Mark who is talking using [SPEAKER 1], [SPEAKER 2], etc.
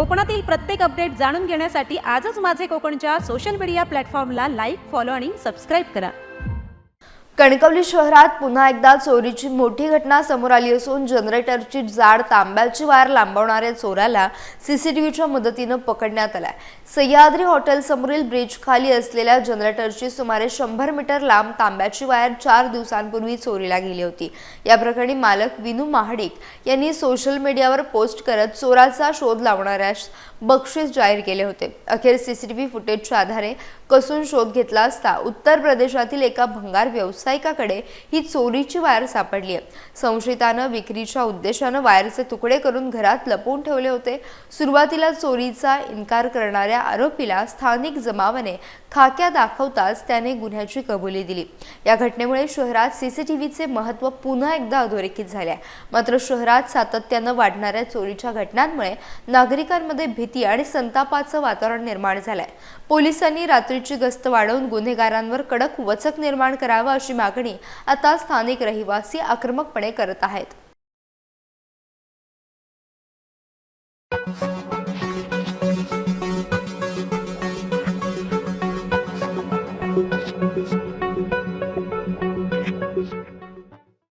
[SPEAKER 1] कोकणातील प्रत्येक अपडेट जाणून घेण्यासाठी आजच माझे कोकणच्या सोशल मीडिया प्लॅटफॉर्मला लाईक, फॉलो आणि सबस्क्राईब करा।
[SPEAKER 2] कणकवली शहरात पुन्हा एकदा चोरीची मोठी घटना समोर आली असून जनरेटरची जाड तांब्याची वायर लांबवणाऱ्या चोराला सीसीटीव्हीच्या मदतीने पकडण्यात आलाय। सह्याद्री हॉटेल समोरील ब्रिज खाली असलेल्या जनरेटरची सुमारे 100 मीटर लांब तांब्याची वायर 4 दिवसांपूर्वी चोरीला गेली होती। या प्रकरणी मालक विनू महाडिक यांनी सोशल मीडियावर पोस्ट करत चोराचा शोध लावणाऱ्यास बक्षीस जाहीर केले होते। अखेर सीसीटीव्ही फुटेजच्या आधारे कसून शोध घेतला असता उत्तर प्रदेशातील एका भंगार व्यावसायिकाकडे ही चोरीची वायर सापडली आहे। संशयिताने विक्रीच्या उद्देशाने वायरचे तुकडे करून घरात लपवून ठेवले होते। सुरुवातीला चोरीचा इन्कार करणाऱ्या आरोपीला स्थानिक जमावाने खाक्या दाखवताच त्याने गुन्ह्याची कबुली दिली। या घटनेमुळे शहरात सीसीटीव्हीचे महत्त्व पुन्हा एकदा अधोरेखित झाले आहे। मात्र शहरात सातत्याने वाढणाऱ्या चोरीच्या घटनांमुळे नागरिकांमध्ये भीती आणि संतापाचं वातावरण निर्माण झालंय। पोलिसांनी रात्रीची गस्त वाढवून गुन्हेगारांवर कडक वचक निर्माण करावा अशी मागणी आता स्थानिक रहिवासी आक्रमकपणे करत आहेत।